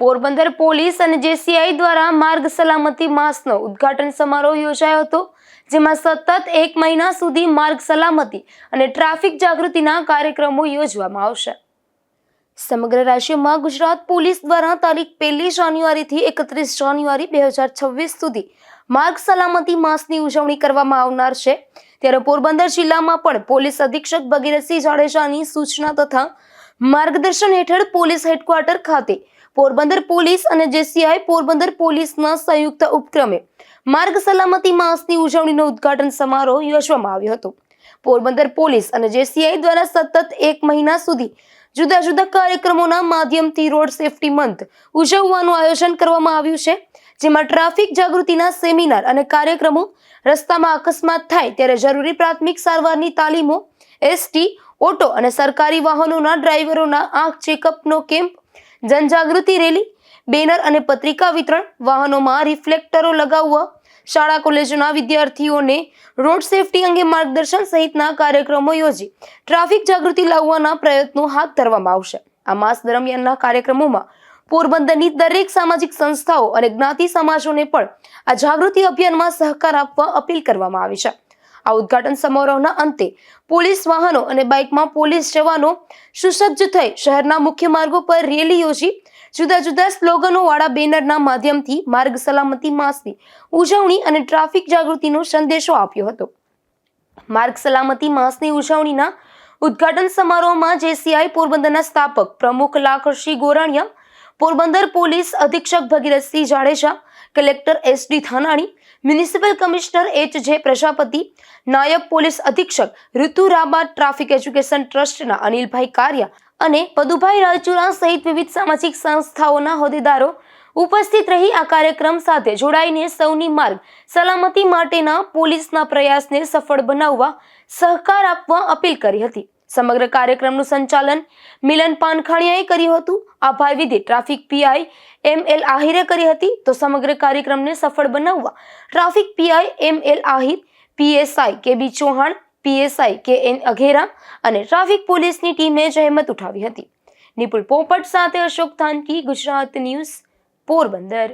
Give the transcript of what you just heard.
Porbandar police અને JCI દ્વારા માર્ગ સલામતી માસનો ઉદ્ઘાટન સમારોહ યોજાયો હતો, જેમાં સતત 1 મહિના સુધી માર્ગ સલામતી અને ટ્રાફિક જાગૃતિના કાર્યક્રમો યોજવામાં આવશે। સમગ્ર રાજ્યમાં ગુજરાત પોલીસ દ્વારા તારીખ 1 જાન્યુઆરીથી 31 જાન્યુઆરી 2026 સુધી માર્ગ સલામતી માસની ઉજવણી કરવામાં આવનાર છે। ત્યારે પોરબંદર જિલ્લામાં પણ પોલીસ અધિક્ષક ભગીરથસિંહ જાડેજાની સૂચના તથા માર્ગદર્શન હેઠળ પોલીસ હેડક્વાર્ટર ખાતે પોરબંદર પોલીસ અને જેસીઆઈ પોરબંદર પોલીસના સંયુક્ત ઉપક્રમે માર્ગ સલામતી માસની ઉજવણીનો ઉદ્ઘાટન સમારોહ યોજવામાં આવ્યો હતો। પોરબંદર પોલીસ અને જેસીઆઈ દ્વારા સતત 1 મહિના સુધી જુદા જુદા કાર્યક્રમોના માધ્યમથી રોડ સેફટી મંથ ઉજવવાનું આયોજન કરવામાં આવ્યું છે, જેમાં ટ્રાફિક જાગૃતિના સેમિનાર અને કાર્યક્રમો, રસ્તામાં અકસ્માત થાય ત્યારે જરૂરી પ્રાથમિક સારવારની તાલીમો, એસટી, ઓટો અને સરકારી વાહનોના ડ્રાઈવરોના આંખ ચેકઅપનો કેમ્પ, જનજાગૃતિ રેલી, બેનર અને પત્રિકા વિતરણ, વાહનોમાં રિફ્લેક્ટરો લગાવવા, શાળા કોલેજોના વિદ્યાર્થીઓને રોડ સેફટી અંગે માર્ગદર્શન સહિતના કાર્યક્રમો યોજી ટ્રાફિક જાગૃતિ લાવવાના પ્રયત્નો હાથ ધરવામાં આવશે। આ માસ દરમિયાનના કાર્યક્રમોમાં પોરબંદરની દરેક સામાજિક સંસ્થાઓ અને જ્ઞાતિ સમાજોને પણ આ જાગૃતિ અભિયાનમાં સહકાર આપવા અપીલ કરવામાં આવી છે। આ ઉદ્ઘાટન સમારોહના અંતે પોલીસ વાહનો અને બાઇકમાં પોલીસ જવાનો સુસજ્જ થઈ શહેરના મુખ્ય માર્ગો પર રેલી યોજી જુદા જુદા સ્લોગનો વાળા બેનરના માધ્યમથી માર્ગ સલામતી માસની ઉજવણી અને ટ્રાફિક જાગૃતિનો સંદેશો આપ્યો હતો। માર્ગ સલામતી માસની ઉજવણીના ઉદ્ઘાટન સમારોહમાં જેસીઆઈ પોરબંદરના સ્થાપક પ્રમુખ લાખણસિંહ ગોરાણીયા, પોરબંદર પોલીસ અધિક્ષક Bhagirathsinh Jadeja, collector S D Thanani, municipal commissioner H J. Prajapati, નાયબ પોલીસ અધિક્ષક ઋતુ રાબા, ટ્રાફિક એજ્યુકેશન ટ્રસ્ટના અનિલભાઈ કારિયા અને પદુભાઈ રાજચુરા સહિત વિવિધ સામાજિક સંસ્થાઓના હોદ્દેદારો ઉપસ્થિત રહી આ કાર્યક્રમ સાથે જોડાઈને સૌની માર્ગ સલામતી માટેના પોલીસના પ્રયાસને સફળ બનાવવા સહકાર આપવા અપીલ કરી હતી। સમગ્ર કાર્યક્રમનું સંચાલન મિલન પાનખાણીયાએ કર્યું હતું। આભાર વિધિ ટ્રાફિક પીઆઈ એમ.એલ. આહિરે કરી હતી, તો સમગ્ર કાર્યક્રમને સફળ બનાવવા traffic PI M L. Ahir, PSI K B. Chauhan, PSI K N. Aghera અને ટ્રાફિક પોલીસની ટીમે જહેમત ઉઠાવી હતી। નિપુલ પોપટ સાથે અશોક થાનકી, ગુજરાત ન્યૂઝ, પોરબંદર।